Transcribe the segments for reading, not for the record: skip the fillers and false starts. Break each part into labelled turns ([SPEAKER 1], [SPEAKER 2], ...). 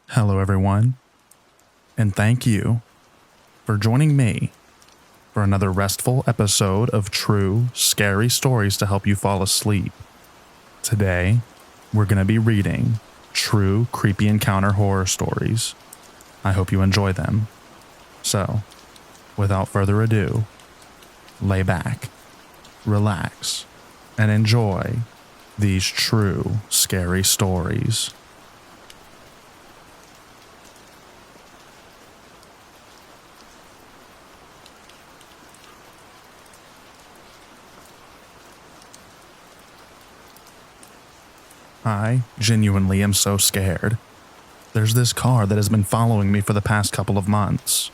[SPEAKER 1] Hello, everyone, and thank you for joining me for another restful episode of true, scary stories to help you fall asleep. Today, we're going to be reading true creepy encounter horror stories. I hope you enjoy them. So, without further ado, lay back, relax, and enjoy these true, scary stories. I genuinely am so scared. There's this car that has been following me for the past couple of months.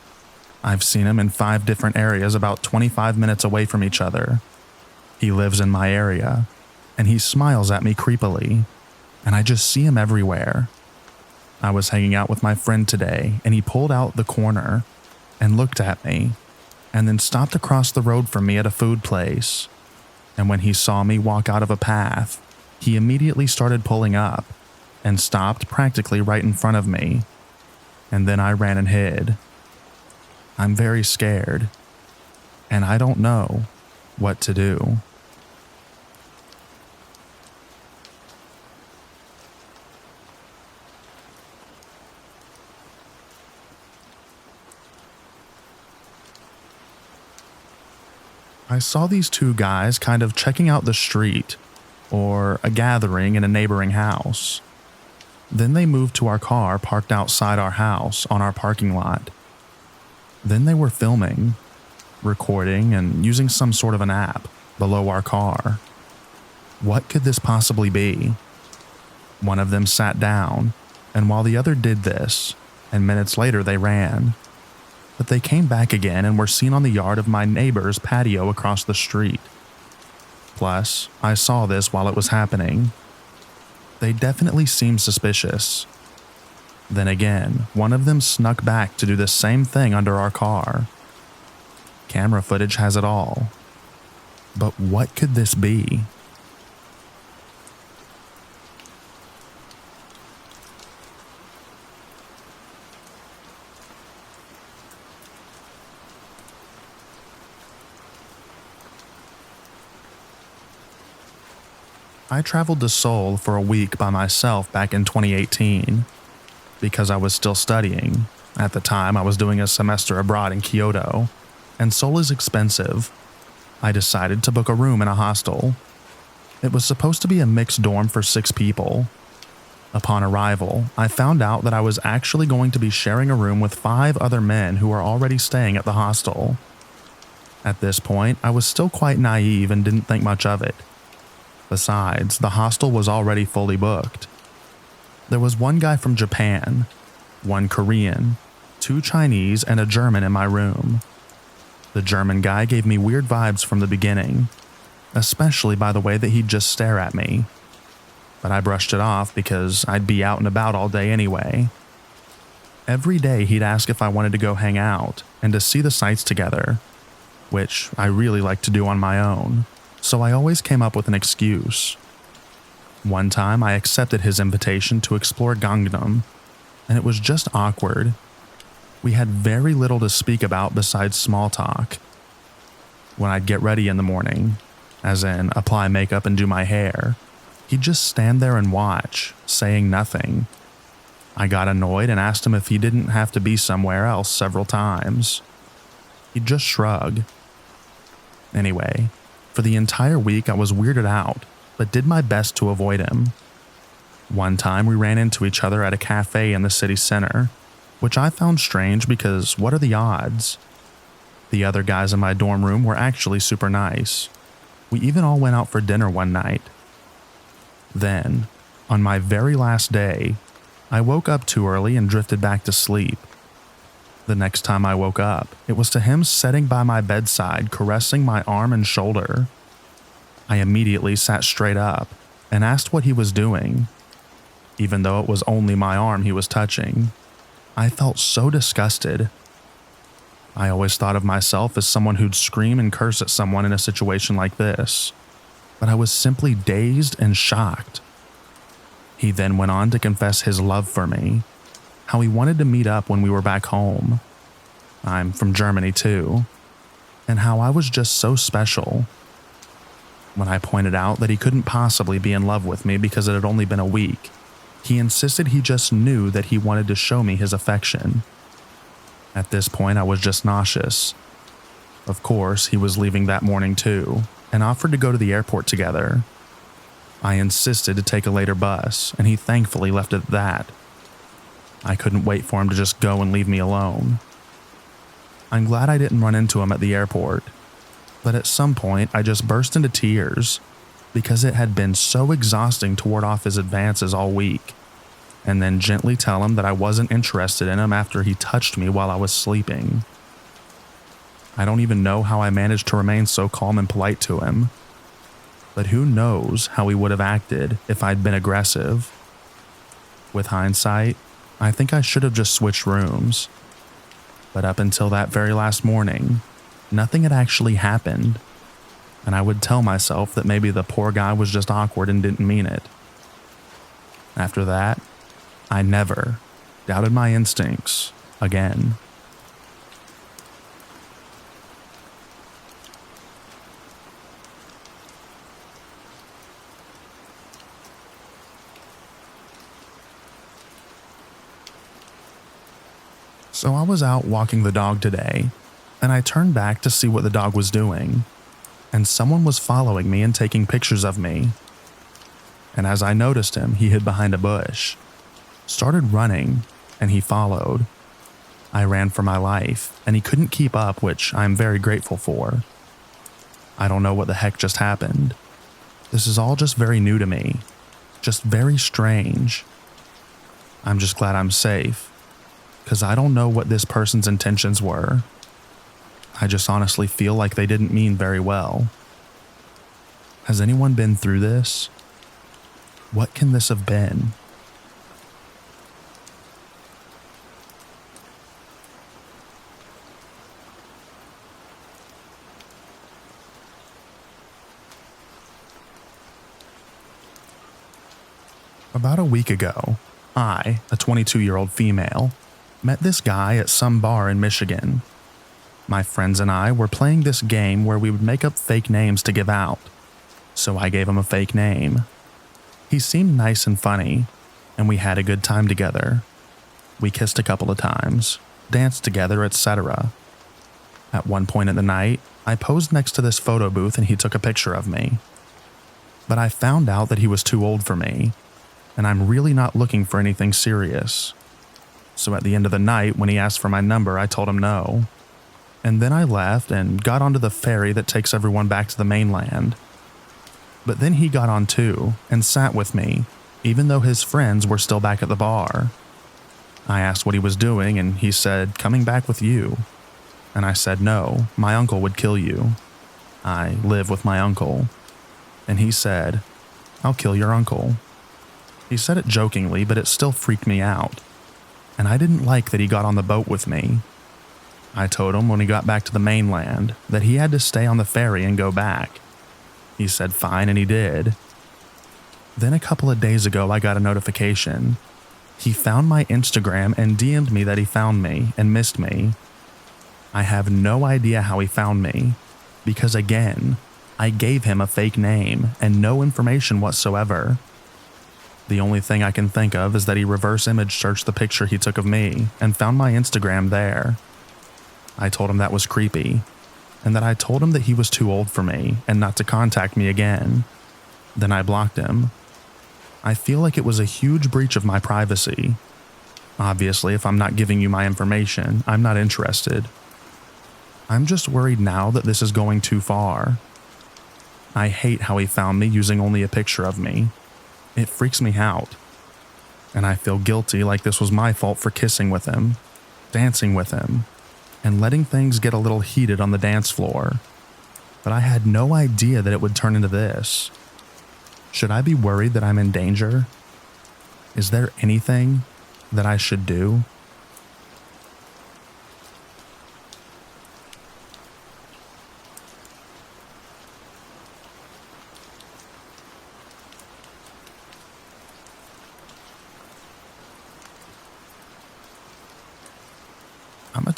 [SPEAKER 1] I've seen him in 5 different areas about 25 minutes away from each other. He lives in my area, and he smiles at me creepily, and I just see him everywhere. I was hanging out with my friend today, and he pulled out the corner and looked at me, and then stopped across the road from me at a food place. And when he saw me walk out of a path, he immediately started pulling up and stopped practically right in front of me. And then I ran and hid. I'm very scared, and I don't know what to do. I saw these 2 guys kind of checking out the street, or a gathering in a neighboring house. Then they moved to our car parked outside our house on our parking lot. Then they were filming, recording, and using some sort of an app below our car. What could this possibly be? One of them sat down, and while the other did this, and minutes later they ran. But they came back again and were seen on the yard of my neighbor's patio across the street. Plus, I saw this while it was happening. They definitely seemed suspicious. Then again, one of them snuck back to do the same thing under our car. Camera footage has it all. But what could this be? I traveled to Seoul for a week by myself back in 2018 because I was still studying. At the time, I was doing a semester abroad in Kyoto, and Seoul is expensive. I decided to book a room in a hostel. It was supposed to be a mixed dorm for 6 people. Upon arrival, I found out that I was actually going to be sharing a room with 5 other men who were already staying at the hostel. At this point, I was still quite naive and didn't think much of it. Besides, the hostel was already fully booked. There was 1 guy from Japan, 1 Korean, 2 Chinese, and a German in my room. The German guy gave me weird vibes from the beginning, especially by the way that he'd just stare at me. But I brushed it off because I'd be out and about all day anyway. Every day he'd ask if I wanted to go hang out and to see the sights together, which I really like to do on my own. So I always came up with an excuse. One time I accepted his invitation to explore Gangnam, and it was just awkward. We had very little to speak about besides small talk. When I'd get ready in the morning, as in apply makeup and do my hair, he'd just stand there and watch, saying nothing. I got annoyed and asked him if he didn't have to be somewhere else several times. He'd just shrug. Anyway, for the entire week I was weirded out, but did my best to avoid him. One time we ran into each other at a cafe in the city center, which I found strange because what are the odds? The other guys in my dorm room were actually super nice. We even all went out for dinner one night. Then, on my very last day, I woke up too early and drifted back to sleep. The next time I woke up, it was to him sitting by my bedside caressing my arm and shoulder. I immediately sat straight up and asked what he was doing. Even though it was only my arm he was touching, I felt so disgusted. I always thought of myself as someone who'd scream and curse at someone in a situation like this, but I was simply dazed and shocked. He then went on to confess his love for me, how he wanted to meet up when we were back home. I'm from Germany too, and how I was just so special. When I pointed out that he couldn't possibly be in love with me because it had only been a week, he insisted he just knew that he wanted to show me his affection. At this point, I was just nauseous. Of course, he was leaving that morning too, and offered to go to the airport together. I insisted to take a later bus, and he thankfully left it at that. I couldn't wait for him to just go and leave me alone. I'm glad I didn't run into him at the airport, but at some point I just burst into tears because it had been so exhausting to ward off his advances all week, and then gently tell him that I wasn't interested in him after he touched me while I was sleeping. I don't even know how I managed to remain so calm and polite to him, but who knows how he would have acted if I'd been aggressive. With hindsight, I think I should have just switched rooms. But up until that very last morning, nothing had actually happened, and I would tell myself that maybe the poor guy was just awkward and didn't mean it. After that, I never doubted my instincts again. So I was out walking the dog today, and I turned back to see what the dog was doing, and someone was following me and taking pictures of me. And as I noticed him, he hid behind a bush, started running, and he followed. I ran for my life, and he couldn't keep up, which I'm very grateful for. I don't know what the heck just happened. This is all just very new to me, just very strange. I'm just glad I'm safe, because I don't know what this person's intentions were. I just honestly feel like they didn't mean very well. Has anyone been through this? What can this have been? About a week ago, I, a 22-year-old female, met this guy at some bar in Michigan. My friends and I were playing this game where we would make up fake names to give out, so I gave him a fake name. He seemed nice and funny, and we had a good time together. We kissed a couple of times, danced together, etc. At one point in the night, I posed next to this photo booth and he took a picture of me. But I found out that he was too old for me, and I'm really not looking for anything serious. So at the end of the night, when he asked for my number, I told him no. And then I left and got onto the ferry that takes everyone back to the mainland. But then he got on too and sat with me, even though his friends were still back at the bar. I asked what he was doing, and he said, "Coming back with you." And I said, "No, my uncle would kill you. I live with my uncle." And he said, "I'll kill your uncle." He said it jokingly, but it still freaked me out. And I didn't like that he got on the boat with me. I told him when he got back to the mainland that he had to stay on the ferry and go back. He said fine, and he did. Then a couple of days ago, I got a notification. He found my Instagram and DM'd me that he found me and missed me. I have no idea how he found me, because again, I gave him a fake name and no information whatsoever. The only thing I can think of is that he reverse image searched the picture he took of me and found my Instagram there. I told him that was creepy, and that I told him that he was too old for me and not to contact me again. Then I blocked him. I feel like it was a huge breach of my privacy. Obviously, if I'm not giving you my information, I'm not interested. I'm just worried now that this is going too far. I hate how he found me using only a picture of me. It freaks me out. And I feel guilty, like this was my fault for kissing with him, dancing with him, and letting things get a little heated on the dance floor. But I had no idea that it would turn into this. Should I be worried that I'm in danger? Is there anything that I should do?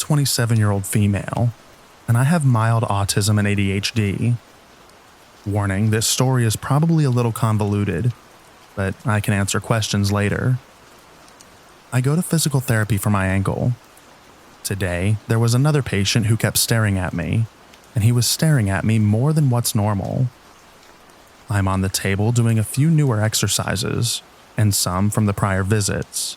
[SPEAKER 1] 27-year-old female, and I have mild autism and ADHD. Warning, this story is probably a little convoluted, but I can answer questions later. I go to physical therapy for my ankle. Today, there was another patient who kept staring at me, and he was staring at me more than what's normal. I'm on the table doing a few newer exercises, and some from the prior visits.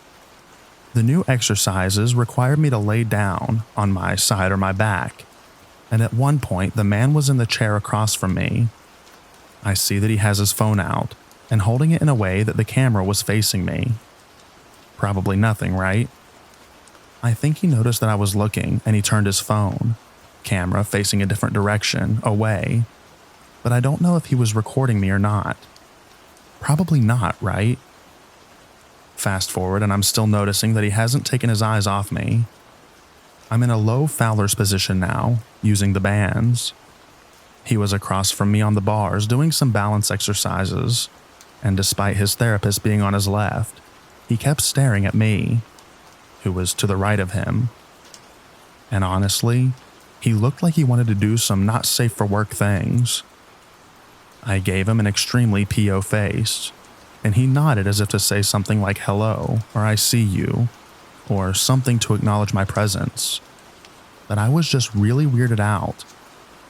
[SPEAKER 1] The new exercises required me to lay down on my side or my back, and at one point the man was in the chair across from me. I see that he has his phone out and holding it in a way that the camera was facing me. Probably nothing, right? I think he noticed that I was looking and he turned his phone, camera facing a different direction, away, but I don't know if he was recording me or not. Probably not, right? Fast forward and I'm still noticing that he hasn't taken his eyes off me. I'm in a low Fowler's position now, using the bands. He was across from me on the bars doing some balance exercises, and despite his therapist being on his left, he kept staring at me, who was to the right of him. And honestly, he looked like he wanted to do some not safe for work things. I gave him an extremely PO face, and he nodded as if to say something like hello, or I see you, or something to acknowledge my presence. But I was just really weirded out,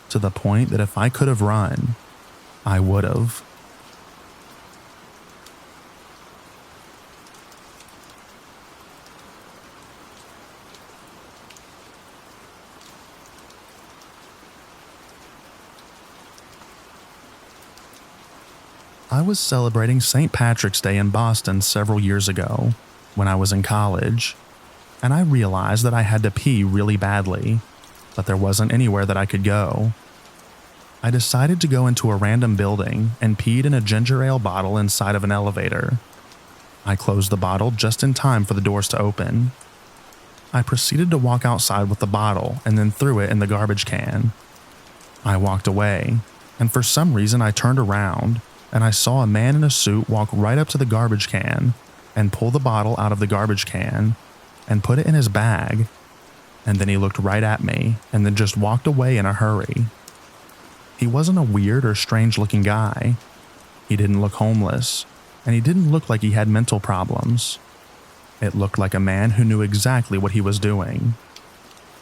[SPEAKER 1] to the point that if I could have run, I would have. I was celebrating St. Patrick's Day in Boston several years ago, when I was in college, and I realized that I had to pee really badly, but there wasn't anywhere that I could go. I decided to go into a random building and peed in a ginger ale bottle inside of an elevator. I closed the bottle just in time for the doors to open. I proceeded to walk outside with the bottle and then threw it in the garbage can. I walked away, and for some reason I turned around and I saw a man in a suit walk right up to the garbage can and pull the bottle out of the garbage can and put it in his bag. And then he looked right at me and then just walked away in a hurry. He wasn't a weird or strange looking guy. He didn't look homeless, and he didn't look like he had mental problems. It looked like a man who knew exactly what he was doing.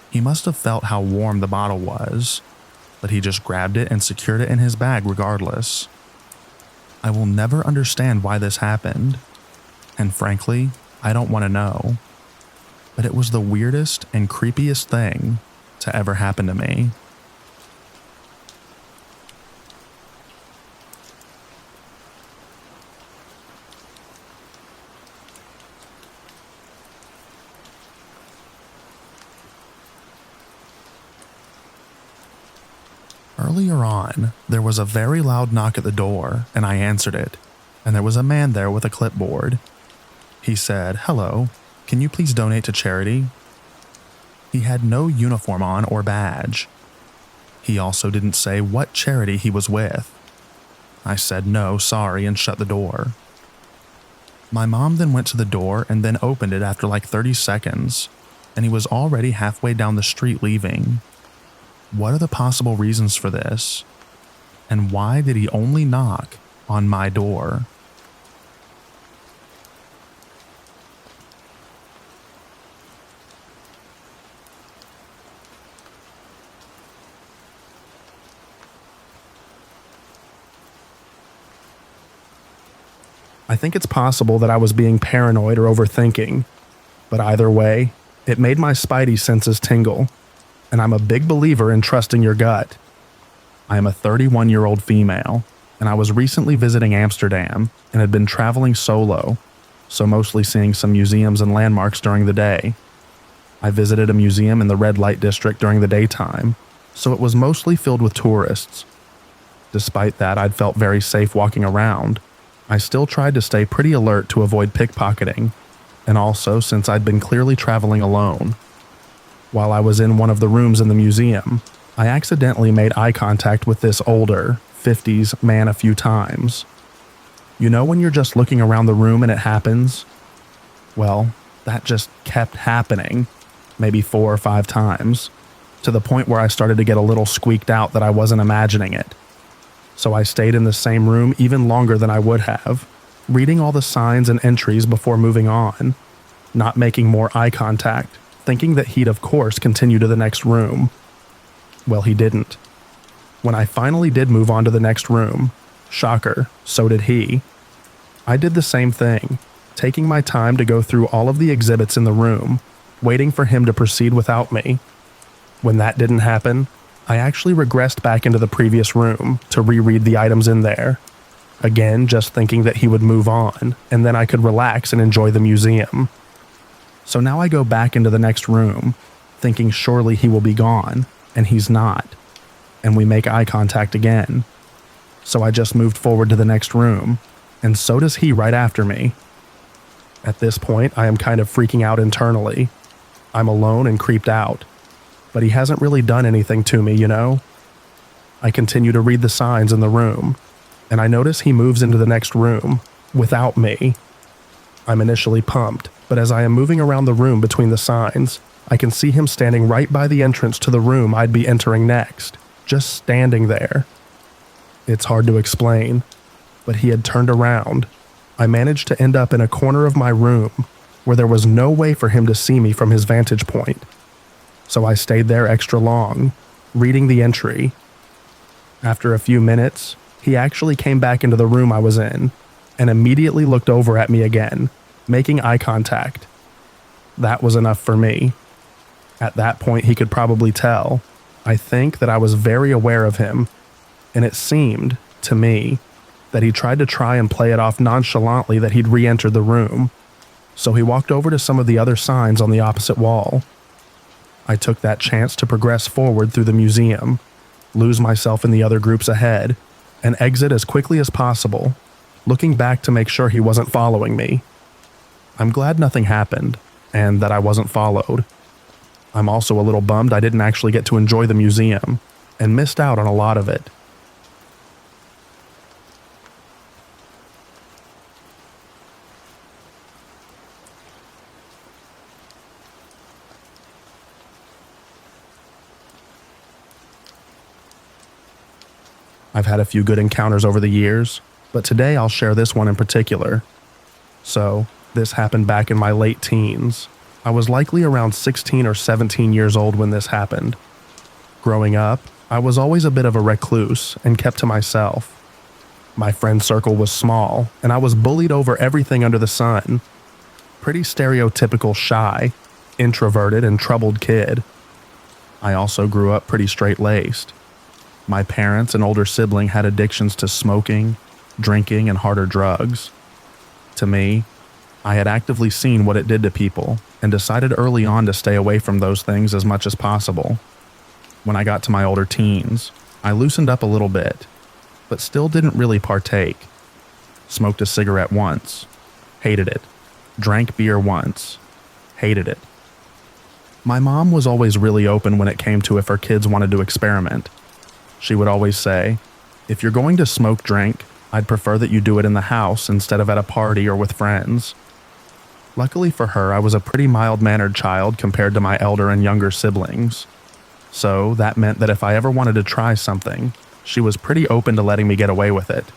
[SPEAKER 1] He must have felt how warm the bottle was, but he just grabbed it and secured it in his bag regardless. I will never understand why this happened, and frankly, I don't want to know. But it was the weirdest and creepiest thing to ever happen to me. Earlier on, there was a very loud knock at the door, and I answered it, and there was a man there with a clipboard. He said, "Hello, can you please donate to charity?" He had no uniform on or badge. He also didn't say what charity he was with. I said no, sorry, and shut the door. My mom then went to the door and then opened it after like 30 seconds, and he was already halfway down the street leaving. What are the possible reasons for this? And why did he only knock on my door? I think it's possible that I was being paranoid or overthinking, but either way, it made my spidey senses tingle, and I'm a big believer in trusting your gut. I am a 31-year-old female, and I was recently visiting Amsterdam and had been traveling solo, so mostly seeing some museums and landmarks during the day. I visited a museum in the red light district during the daytime, so it was mostly filled with tourists. Despite that, I'd felt very safe walking around. I still tried to stay pretty alert to avoid pickpocketing, and also since I'd been clearly traveling alone. While I was in one of the rooms in the museum, I accidentally made eye contact with this older, 50s man a few times. You know when you're just looking around the room and it happens? Well, that just kept happening. maybe 4 or 5 times, to the point where I started to get a little squeaked out that I wasn't imagining it. So I stayed in the same room even longer than I would have, reading all the signs and entries before moving on, not making more eye contact, thinking that he'd of course continue to the next room. Well, he didn't. When I finally did move on to the next room, shocker, so did he. I did the same thing, taking my time to go through all of the exhibits in the room, waiting for him to proceed without me. When that didn't happen, I actually regressed back into the previous room to reread the items in there. Again, just thinking that he would move on, and then I could relax and enjoy the museum. So now I go back into the next room, thinking surely he will be gone, and he's not. And we make eye contact again. So I just moved forward to the next room, and so does he right after me. At this point, I am kind of freaking out internally. I'm alone and creeped out. But he hasn't really done anything to me, you know? I continue to read the signs in the room, and I notice he moves into the next room, without me. I'm initially pumped, but as I am moving around the room between the signs, I can see him standing right by the entrance to the room I'd be entering next, just standing there. It's hard to explain, but he had turned around. I managed to end up in a corner of my room where there was no way for him to see me from his vantage point. So I stayed there extra long, reading the entry. After a few minutes, he actually came back into the room I was in and immediately looked over at me again, making eye contact. That was enough for me. At that point, he could probably tell, I think, that I was very aware of him, and it seemed, to me, that he tried to try and play it off nonchalantly that he'd re-entered the room. So he walked over to some of the other signs on the opposite wall. I took that chance to progress forward through the museum, lose myself in the other groups ahead, and exit as quickly as possible, looking back to make sure he wasn't following me. I'm glad nothing happened, and that I wasn't followed. I'm also a little bummed I didn't actually get to enjoy the museum, and missed out on a lot of it. I've had a few good encounters over the years, but today I'll share this one in particular. So, this happened back in my late teens. I was likely around 16 or 17 years old when this happened. Growing up, I was always a bit of a recluse and kept to myself. My friend circle was small, and I was bullied over everything under the sun. Pretty stereotypical shy, introverted, and troubled kid. I also grew up pretty straight-laced. My parents and older sibling had addictions to smoking, drinking, and harder drugs. To me, I had actively seen what it did to people and decided early on to stay away from those things as much as possible. When I got to my older teens, I loosened up a little bit, but still didn't really partake. Smoked a cigarette once, hated it. Drank beer once, hated it. My mom was always really open when it came to if her kids wanted to experiment. She would always say, "If you're going to smoke drink, I'd prefer that you do it in the house instead of at a party or with friends." Luckily for her, I was a pretty mild-mannered child compared to my elder and younger siblings. So that meant that if I ever wanted to try something, she was pretty open to letting me get away with it.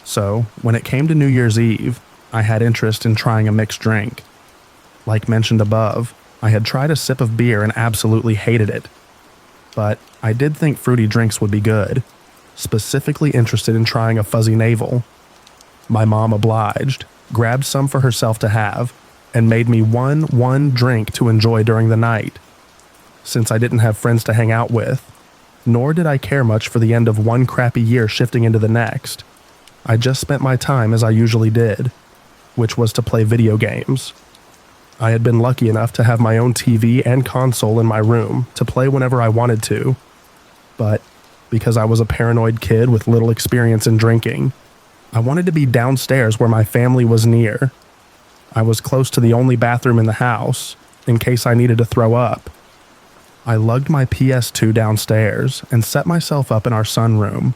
[SPEAKER 1] So, when it came to New Year's Eve, I had interest in trying a mixed drink. Like mentioned above, I had tried a sip of beer and absolutely hated it. But I did think fruity drinks would be good, specifically interested in trying a fuzzy navel. My mom obliged, grabbed some for herself to have, and made me one drink to enjoy during the night. Since I didn't have friends to hang out with, nor did I care much for the end of one crappy year shifting into the next, I just spent my time as I usually did, which was to play video games. I had been lucky enough to have my own TV and console in my room to play whenever I wanted to, but because I was a paranoid kid with little experience in drinking, I wanted to be downstairs where my family was near. I was close to the only bathroom in the house, in case I needed to throw up. I lugged my PS2 downstairs and set myself up in our sunroom.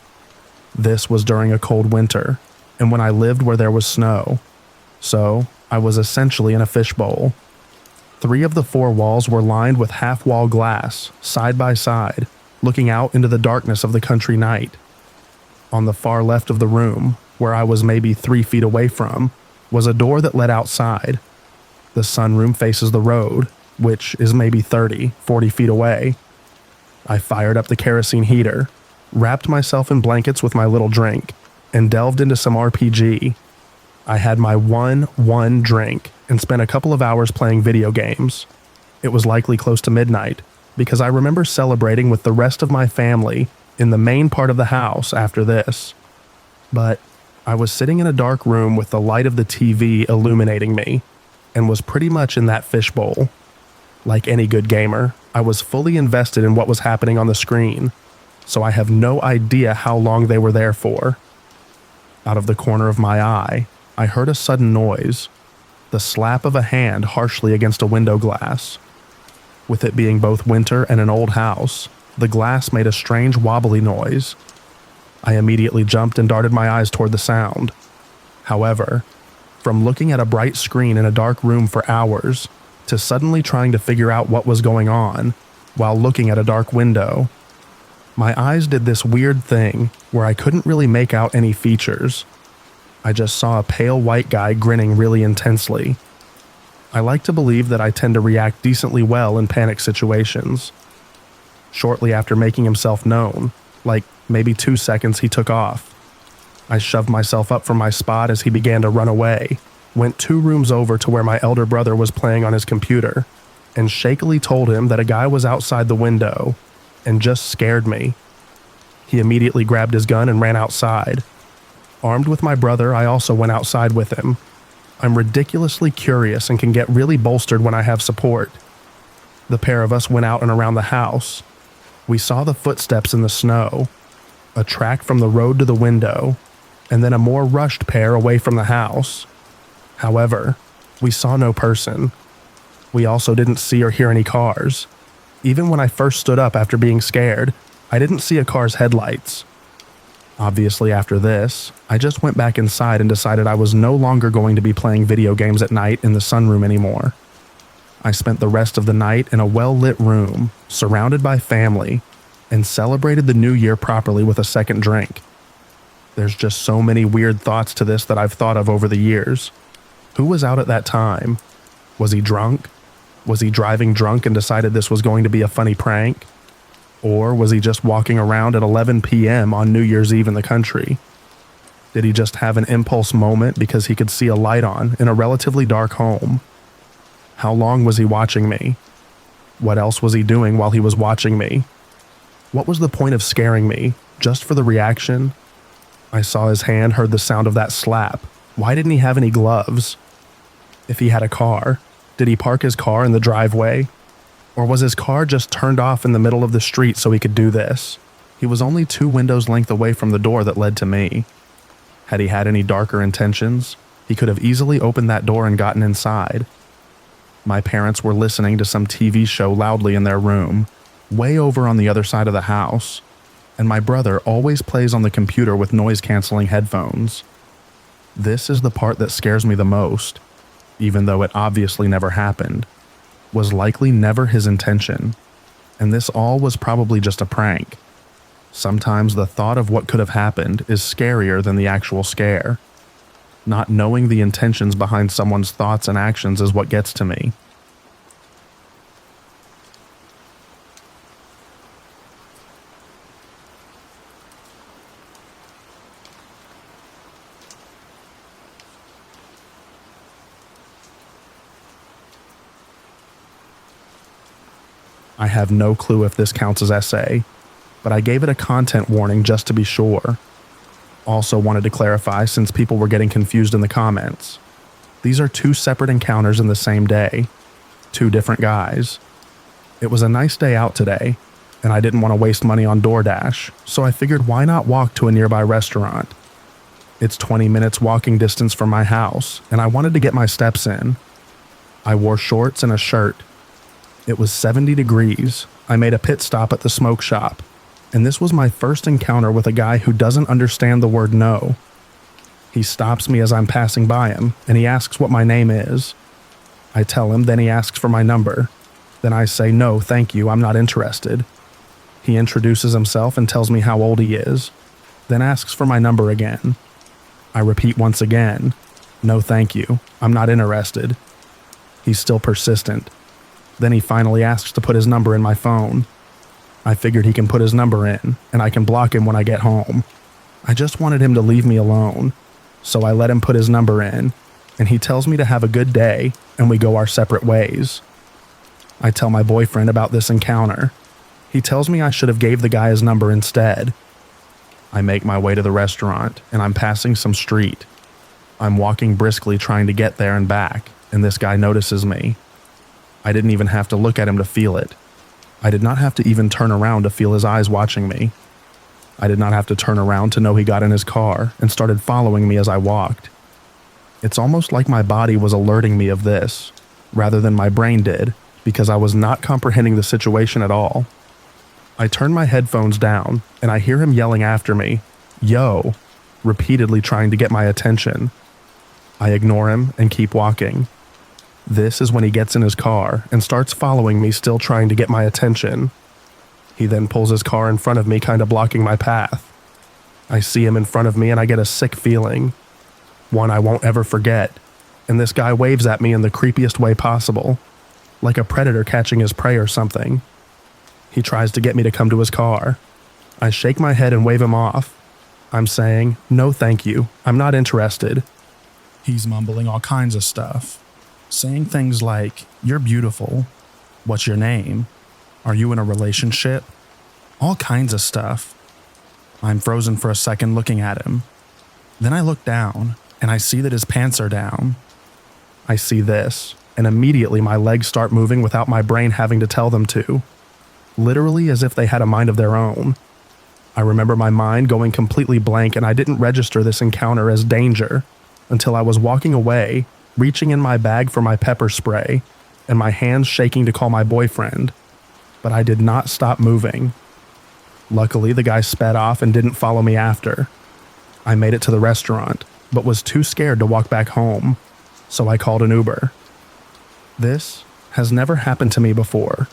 [SPEAKER 1] This was during a cold winter, and when I lived where there was snow, so I was essentially in a fishbowl. 3 of the 4 walls were lined with half-wall glass, side by side, looking out into the darkness of the country night. On the far left of the room, where I was maybe 3 feet away from, was a door that led outside. The sunroom faces the road, which is maybe 30, 40 feet away. I fired up the kerosene heater, wrapped myself in blankets with my little drink, and delved into some RPG. I had my one drink and spent a couple of hours playing video games. It was likely close to midnight, because I remember celebrating with the rest of my family in the main part of the house after this. But I was sitting in a dark room with the light of the TV illuminating me, and was pretty much in that fishbowl. Like any good gamer, I was fully invested in what was happening on the screen, so I have no idea how long they were there for. Out of the corner of my eye, I heard a sudden noise, the slap of a hand harshly against a window glass. With it being both winter and an old house, the glass made a strange wobbly noise. I immediately jumped and darted my eyes toward the sound. However, from looking at a bright screen in a dark room for hours, to suddenly trying to figure out what was going on while looking at a dark window, my eyes did this weird thing where I couldn't really make out any features. I just saw a pale white guy grinning really intensely. I like to believe that I tend to react decently well in panic situations. Shortly after making himself known, like maybe 2 seconds, he took off. I shoved myself up from my spot as he began to run away, went 2 rooms over to where my elder brother was playing on his computer, and shakily told him that a guy was outside the window and just scared me. He immediately grabbed his gun and ran outside. Armed with my brother, I also went outside with him. I'm ridiculously curious and can get really bolstered when I have support. The pair of us went out and around the house. We saw the footsteps in the snow, a track from the road to the window, and then a more rushed pair away from the house. However, we saw no person. We also didn't see or hear any cars. Even when I first stood up after being scared, I didn't see a car's headlights. Obviously, after this, I just went back inside and decided I was no longer going to be playing video games at night in the sunroom anymore. I spent the rest of the night in a well-lit room, surrounded by family, and celebrated the new year properly with a second drink. There's just so many weird thoughts to this that I've thought of over the years. Who was out at that time? Was he drunk? Was he driving drunk and decided this was going to be a funny prank? Or was he just walking around at 11 p.m. on New Year's Eve in the country? Did he just have an impulse moment because he could see a light on in a relatively dark home? How long was he watching me? What else was he doing while he was watching me? What was the point of scaring me, just for the reaction? I saw his hand, heard the sound of that slap. Why didn't he have any gloves? If he had a car, did he park his car in the driveway? Or was his car just turned off in the middle of the street so he could do this? He was only 2 windows length away from the door that led to me. Had he had any darker intentions, he could have easily opened that door and gotten inside. My parents were listening to some TV show loudly in their room, way over on the other side of the house, and my brother always plays on the computer with noise-canceling headphones. This is the part that scares me the most, even though it obviously never happened, was likely never his intention, and this all was probably just a prank. Sometimes the thought of what could have happened is scarier than the actual scare. Not knowing the intentions behind someone's thoughts and actions is what gets to me. I have no clue if this counts as essay, but I gave it a content warning just to be sure. Also wanted to clarify since people were getting confused in the comments. These are 2 separate encounters in the same day. 2 different guys. It was a nice day out today, and I didn't want to waste money on DoorDash, so I figured why not walk to a nearby restaurant. It's 20 minutes walking distance from my house, and I wanted to get my steps in. I wore shorts and a shirt. It was 70 degrees. I made a pit stop at the smoke shop, and this was my first encounter with a guy who doesn't understand the word no. He stops me as I'm passing by him, and he asks what my name is.
[SPEAKER 2] I tell him, then he asks for my number. Then I say, no, thank you, I'm not interested. He introduces himself and tells me how old he is, then asks for my number again. I repeat once again, no thank you, I'm not interested. He's still persistent. Then he finally asks to put his number in my phone. I figured he can put his number in, and I can block him when I get home. I just wanted him to leave me alone, so I let him put his number in, and he tells me to have a good day, and we go our separate ways. I tell my boyfriend about this encounter. He tells me I should have gave the guy his number instead. I make my way to the restaurant, and I'm passing some street. I'm walking briskly trying to get there and back, and this guy notices me. I didn't even have to look at him to feel it. I did not have to even turn around to feel his eyes watching me. I did not have to turn around to know he got in his car and started following me as I walked. It's almost like my body was alerting me of this, rather than my brain did, because I was not comprehending the situation at all. I turn my headphones down, and I hear him yelling after me, "Yo," repeatedly trying to get my attention. I ignore him and keep walking. This is when he gets in his car and starts following me, still trying to get my attention. He then pulls his car in front of me, kind of blocking my path. I see him in front of me and I get a sick feeling. One I won't ever forget. And this guy waves at me in the creepiest way possible, like a predator catching his prey or something. He tries to get me to come to his car. I shake my head and wave him off. I'm saying, no thank you, I'm not interested. He's mumbling all kinds of stuff, saying things like, "You're beautiful. What's your name? Are you in a relationship?" All kinds of stuff. I'm frozen for a second looking at him. Then I look down, and I see that his pants are down. I see this, and immediately my legs start moving without my brain having to tell them to. Literally as if they had a mind of their own. I remember my mind going completely blank, and I didn't register this encounter as danger until I was walking away, reaching in my bag for my pepper spray, and my hands shaking to call my boyfriend. But I did not stop moving. Luckily, the guy sped off and didn't follow me after. I made it to the restaurant, but was too scared to walk back home, so I called an Uber. This has never happened to me before,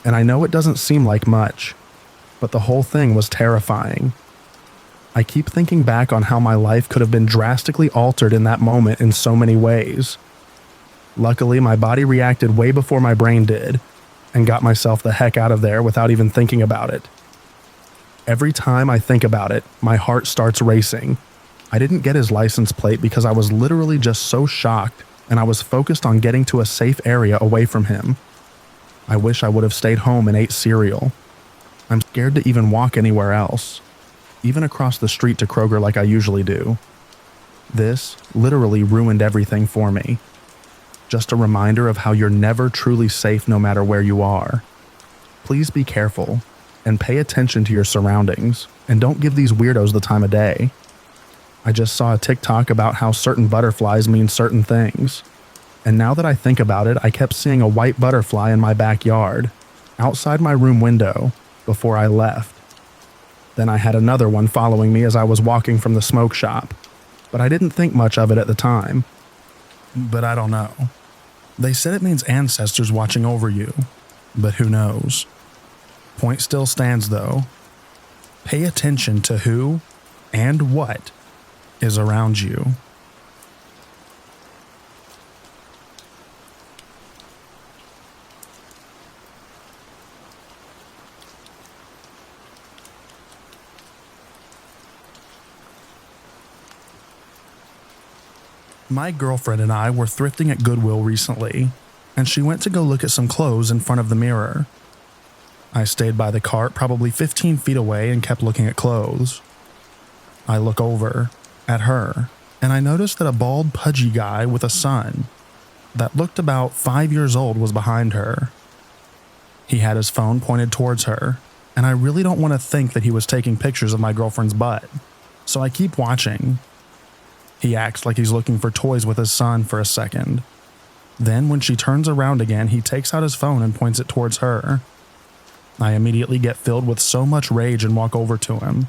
[SPEAKER 2] and I know it doesn't seem like much, but the whole thing was terrifying. I keep thinking back on how my life could have been drastically altered in that moment in so many ways. Luckily, my body reacted way before my brain did, and got myself the heck out of there without even thinking about it. Every time I think about it, my heart starts racing. I didn't get his license plate because I was literally just so shocked, and I was focused on getting to a safe area away from him. I wish I would have stayed home and ate cereal. I'm scared to even walk anywhere else, even across the street to Kroger like I usually do. This literally ruined everything for me. Just a reminder of how you're never truly safe no matter where you are. Please be careful and pay attention to your surroundings, and don't give these weirdos the time of day. I just saw a TikTok about how certain butterflies mean certain things, and now that I think about it, I kept seeing a white butterfly in my backyard, outside my room window, before I left. Then I had another one following me as I was walking from the smoke shop, but I didn't think much of it at the time. But I don't know. They said it means ancestors watching over you, but who knows? Point still stands though. Pay attention to who and what is around you. My girlfriend and I were thrifting at Goodwill recently, and she went to go look at some clothes in front of the mirror. I stayed by the cart probably 15 feet away and kept looking at clothes. I look over at her, and I noticed that a bald, pudgy guy with a son that looked about 5 years old was behind her. He had his phone pointed towards her, and I really don't want to think that he was taking pictures of my girlfriend's butt, so I keep watching. He acts like he's looking for toys with his son for a second. Then when she turns around again, he takes out his phone and points it towards her. I immediately get filled with so much rage and walk over to him.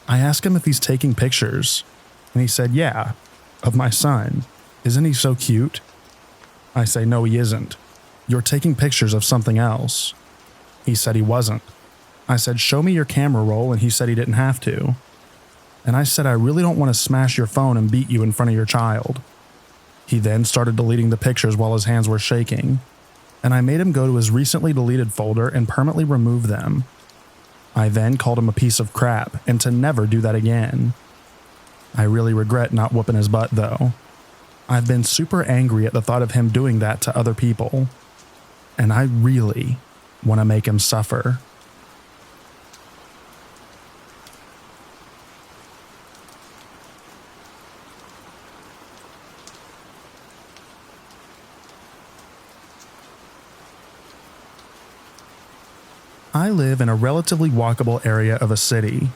[SPEAKER 2] I ask him if he's taking pictures, and he said, "Yeah, of my son. Isn't he so cute?" I say, no, he isn't. You're taking pictures of something else. He said he wasn't. I said, show me your camera roll, and he said he didn't have to. And I said, I really don't want to smash your phone and beat you in front of your child. He then started deleting the pictures while his hands were shaking, and I made him go to his recently deleted folder and permanently remove them. I then called him a piece of crap and to never do that again. I really regret not whooping his butt, though. I've been super angry at the thought of him doing that to other people, and I really want to make him suffer. I live in a relatively walkable area of a city,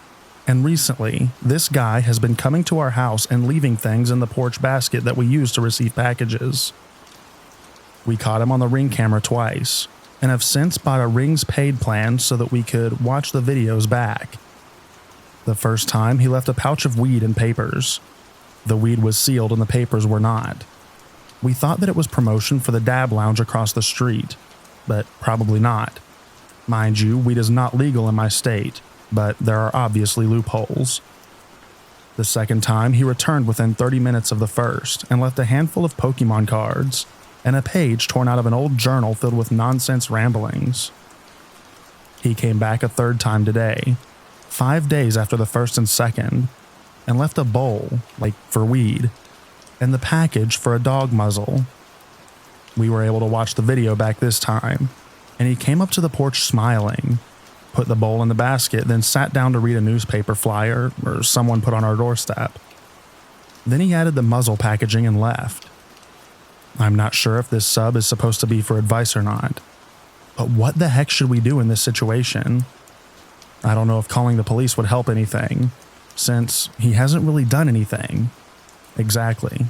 [SPEAKER 2] and recently, this guy has been coming to our house and leaving things in the porch basket that we use to receive packages. We caught him on the Ring camera twice, and have since bought a Ring's paid plan so that we could watch the videos back. The first time, he left a pouch of weed and papers. The weed was sealed and the papers were not. We thought that it was promotion for the Dab Lounge across the street, but probably not. Mind you, weed is not legal in my state, but there are obviously loopholes. The second time, he returned within 30 minutes of the first and left a handful of Pokemon cards and a page torn out of an old journal filled with nonsense ramblings. He came back a third time today, 5 days after the first and second, and left a bowl, for weed, and the package for a dog muzzle. We were able to watch the video back this time, and he came up to the porch smiling, put the bowl in the basket, then sat down to read a newspaper flyer or someone put on our doorstep. Then he added the muzzle packaging and left. I'm not sure if this sub is supposed to be for advice or not, but what the heck should we do in this situation? I don't know if calling the police would help anything, since he hasn't really done anything. Exactly.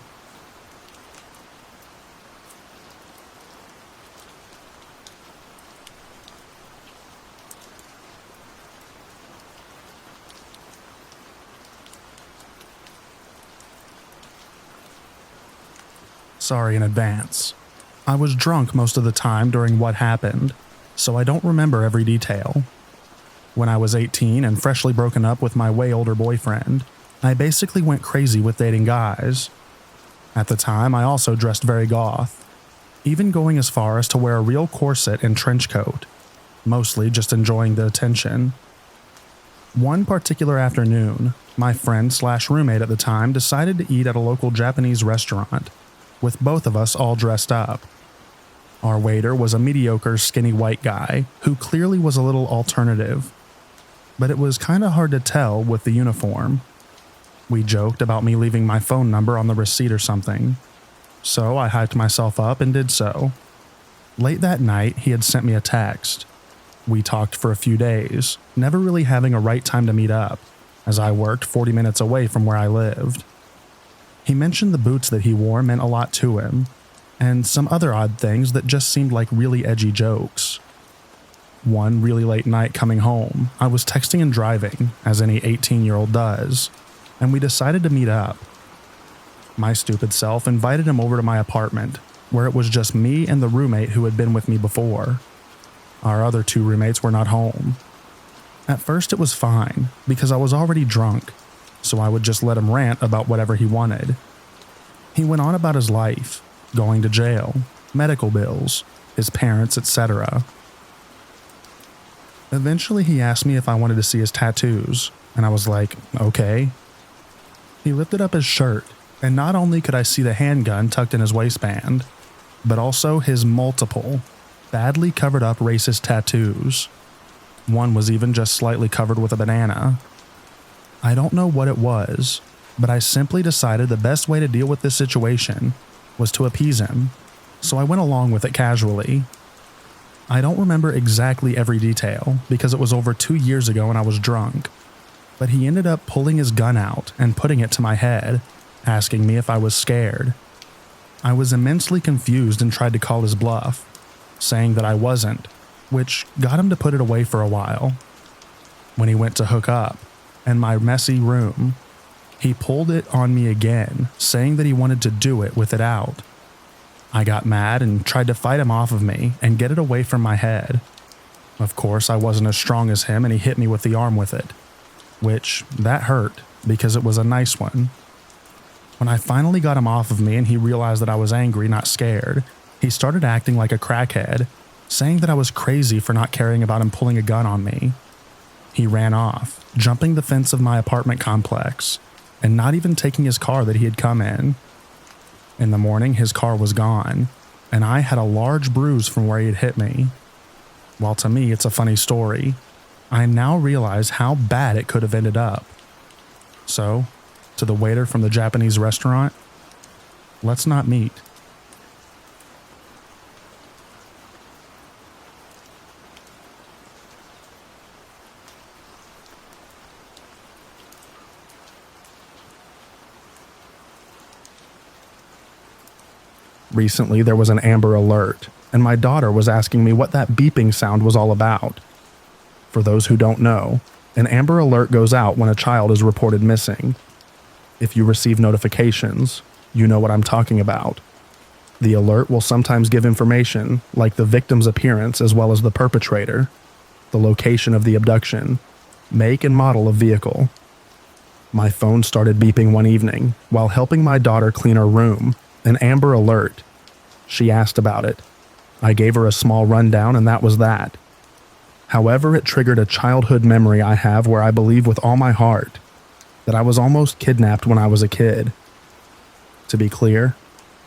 [SPEAKER 2] Sorry in advance. I was drunk most of the time during what happened, so I don't remember every detail. When I was 18 and freshly broken up with my way older boyfriend, I basically went crazy with dating guys. At the time, I also dressed very goth, even going as far as to wear a real corset and trench coat, mostly just enjoying the attention. One particular afternoon, my friend/roommate at the time decided to eat at a local Japanese restaurant, with both of us all dressed up. Our waiter was a mediocre skinny white guy who clearly was a little alternative, but it was kinda hard to tell with the uniform. We joked about me leaving my phone number on the receipt or something, so I hyped myself up and did so. Late that night, he had sent me a text. We talked for a few days, never really having a right time to meet up, as I worked 40 minutes away from where I lived. He mentioned the boots that he wore meant a lot to him, and some other odd things that just seemed like really edgy jokes. One really late night coming home, I was texting and driving, as any 18-year-old does, and we decided to meet up. My stupid self invited him over to my apartment, where it was just me and the roommate who had been with me before. Our other two roommates were not home. At first it was fine, because I was already drunk, so I would just let him rant about whatever he wanted. He went on about his life, going to jail, medical bills, his parents, etc. Eventually he asked me if I wanted to see his tattoos, and I was like, okay. He lifted up his shirt, and not only could I see the handgun tucked in his waistband, but also his multiple, badly covered up racist tattoos. One was even just slightly covered with a banana. I don't know what it was, but I simply decided the best way to deal with this situation was to appease him, so I went along with it casually. I don't remember exactly every detail because it was over 2 years ago and I was drunk, but he ended up pulling his gun out and putting it to my head, asking me if I was scared. I was immensely confused and tried to call his bluff, saying that I wasn't, which got him to put it away for a while. When he went to hook up, in my messy room, he pulled it on me again, saying that he wanted to do it with it out.
[SPEAKER 1] I got mad and tried to fight him off of me and get it away from my head. Of course, I wasn't as strong as him and he hit me with the arm with it, which that hurt because it was a nice one. When I finally got him off of me and he realized that I was angry, not scared, he started acting like a crackhead, saying that I was crazy for not caring about him pulling a gun on me. He ran off, jumping the fence of my apartment complex, and not even taking his car that he had come in. In the morning, his car was gone, and I had a large bruise from where he had hit me. While to me it's a funny story, I now realize how bad it could have ended up. So, to the waiter from the Japanese restaurant, let's not meet.
[SPEAKER 2] Recently, there was an Amber Alert, and my daughter was asking me what that beeping sound was all about. For those who don't know, an Amber Alert goes out when a child is reported missing. If you receive notifications, you know what I'm talking about. The alert will sometimes give information like the victim's appearance as well as the perpetrator, the location of the abduction, make and model of vehicle. My phone started beeping one evening while helping my daughter clean her room. An Amber Alert. She asked about it. I gave her a small rundown and that was that. However, it triggered a childhood memory I have where I believe with all my heart that I was almost kidnapped when I was a kid. To be clear,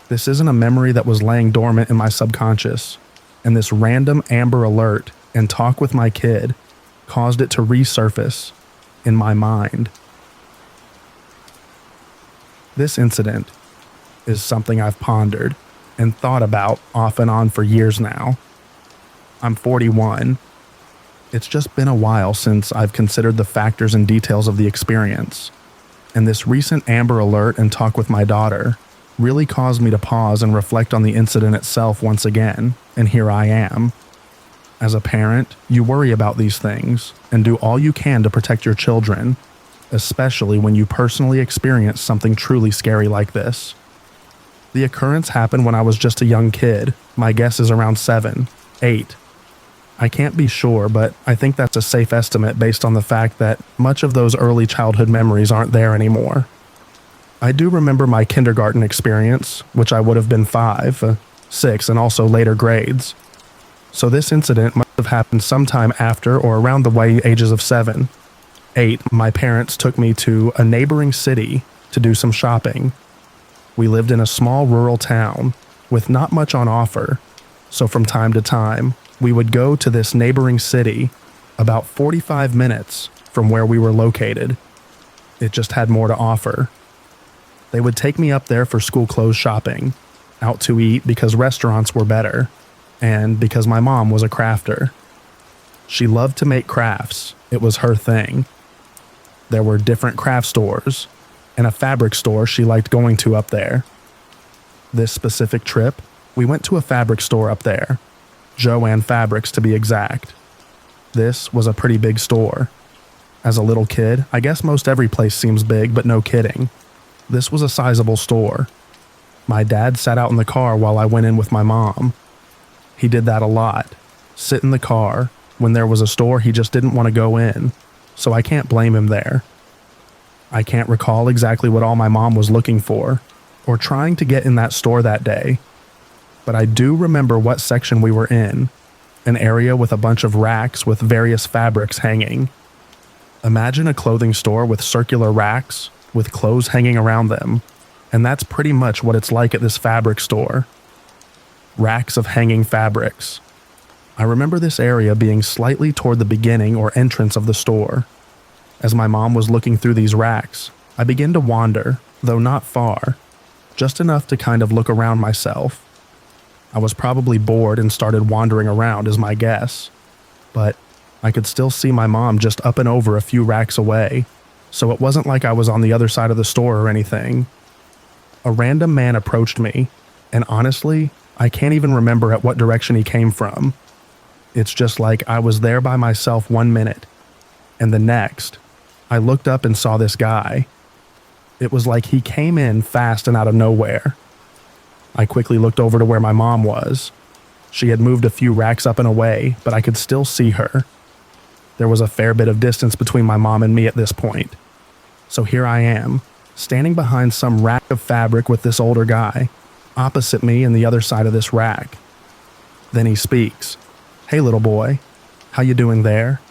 [SPEAKER 2] this isn't a memory that was laying dormant in my subconscious, and this random Amber Alert and talk with my kid caused it to resurface in my mind. This incident is something I've pondered and thought about off and on for years now. I'm 41. It's just been a while since I've considered the factors and details of the experience, and this recent Amber Alert and talk with my daughter really caused me to pause and reflect on the incident itself once again, and here I am. As a parent, you worry about these things and do all you can to protect your children, especially when you personally experience something truly scary like this. The occurrence happened when I was just a young kid. My guess is around 7, 8. I can't be sure, but I think that's a safe estimate based on the fact that much of those early childhood memories aren't there anymore. I do remember my kindergarten experience, which I would have been 5, 6, and also later grades. So this incident must have happened sometime after or around the ages of 7, 8. My parents took me to a neighboring city to do some shopping. We lived in a small rural town with not much on offer, so from time to time, we would go to this neighboring city about 45 minutes from where we were located. It just had more to offer. They would take me up there for school clothes shopping, out to eat because restaurants were better, and because my mom was a crafter. She loved to make crafts. It was her thing. There were different craft stores, and a fabric store she liked going to up there. This specific trip, we went to a fabric store up there, Jo-Ann Fabrics to be exact. This was a pretty big store. As a little kid, I guess most every place seems big, but no kidding. This was a sizable store. My dad sat out in the car while I went in with my mom. He did that a lot, sit in the car when there was a store he just didn't want to go in, so I can't blame him there. I can't recall exactly what all my mom was looking for, or trying to get in that store that day, but I do remember what section we were in, an area with a bunch of racks with various fabrics hanging. Imagine a clothing store with circular racks, with clothes hanging around them, and that's pretty much what it's like at this fabric store. Racks of hanging fabrics. I remember this area being slightly toward the beginning or entrance of the store. As my mom was looking through these racks, I began to wander, though not far, just enough to kind of look around myself. I was probably bored and started wandering around is my guess, but I could still see my mom just up and over a few racks away, so it wasn't like I was on the other side of the store or anything. A random man approached me, and honestly, I can't even remember at what direction he came from. It's just like I was there by myself 1 minute, and the next, I looked up and saw this guy. It was like he came in fast and out of nowhere. I quickly looked over to where my mom was. She had moved a few racks up and away, but I could still see her. There was a fair bit of distance between my mom and me at this point. So here I am, standing behind some rack of fabric with this older guy, opposite me and the other side of this rack. Then he speaks. "Hey, little boy, how you doing there?"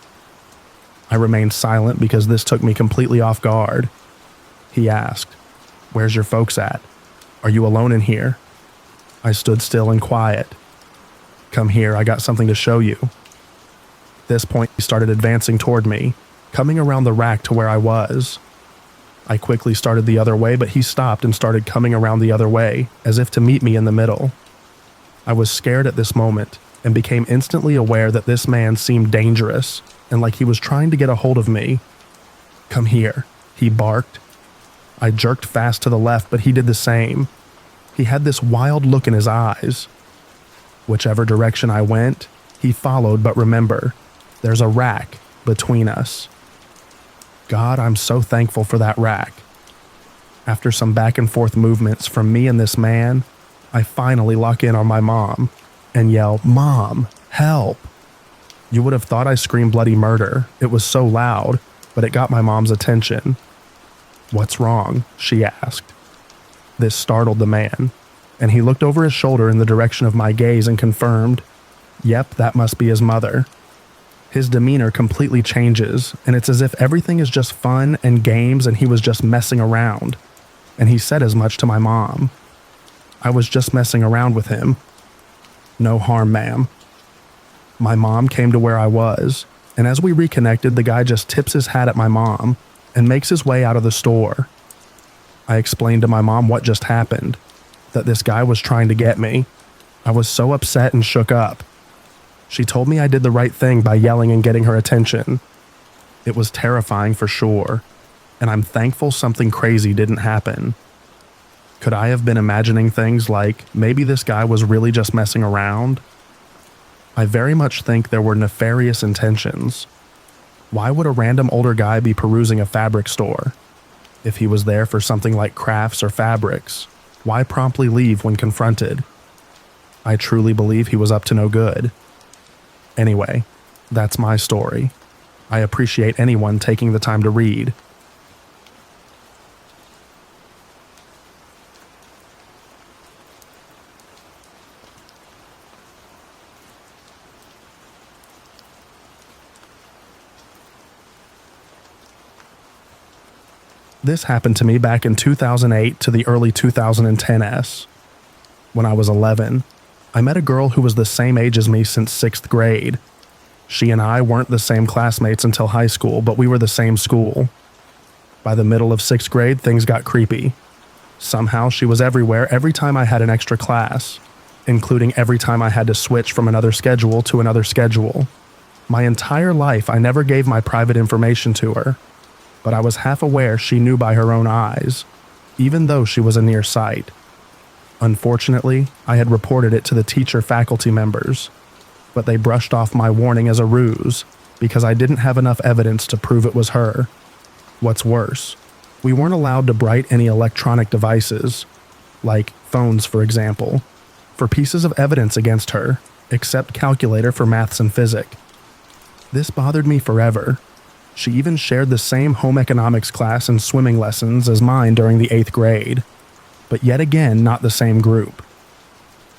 [SPEAKER 2] I remained silent because this took me completely off guard. He asked, "Where's your folks at? Are you alone in here?" I stood still and quiet. "Come here, I got something to show you." At this point, he started advancing toward me, coming around the rack to where I was. I quickly started the other way, but he stopped and started coming around the other way, as if to meet me in the middle. I was scared at this moment and became instantly aware that this man seemed dangerous and like he was trying to get a hold of me. "Come here," he barked. I jerked fast to the left, but he did the same. He had this wild look in his eyes. Whichever direction I went, he followed, but remember, there's a rack between us. God, I'm so thankful for that rack. After some back and forth movements from me and this man, I finally lock in on my mom and yell, "Mom, help!" You would have thought I screamed bloody murder. It was so loud, but it got my mom's attention. "What's wrong?" she asked. This startled the man, and he looked over his shoulder in the direction of my gaze and confirmed, "Yep, that must be his mother." His demeanor completely changes, and it's as if everything is just fun and games and he was just messing around. And he said as much to my mom. "I was just messing around with him." "No harm, ma'am." My mom came to where I was, and as we reconnected, the guy just tips his hat at my mom and makes his way out of the store. I explained to my mom what just happened, that this guy was trying to get me. I was so upset and shook up. She told me I did the right thing by yelling and getting her attention. It was terrifying for sure, and I'm thankful something crazy didn't happen. Could I have been imagining things like maybe this guy was really just messing around? I very much think there were nefarious intentions. Why would a random older guy be perusing a fabric store? If he was there for something like crafts or fabrics, why promptly leave when confronted? I truly believe he was up to no good. Anyway, that's my story. I appreciate anyone taking the time to read. This happened to me back in 2008 to the early 2010s. When I was 11, I met a girl who was the same age as me since 6th grade. She and I weren't the same classmates until high school, but we were the same school. By the middle of 6th grade, things got creepy. Somehow she was everywhere every time I had an extra class, including every time I had to switch from another schedule to another schedule. My entire life, I never gave my private information to her, but I was half aware she knew by her own eyes, even though she was a near sight. Unfortunately, I had reported it to the teacher-faculty members, but they brushed off my warning as a ruse because I didn't have enough evidence to prove it was her. What's worse, we weren't allowed to bright any electronic devices, like phones for example, for pieces of evidence against her, except calculator for maths and physics. This bothered me forever. She even shared the same home economics class and swimming lessons as mine during the 8th grade, but yet again not the same group.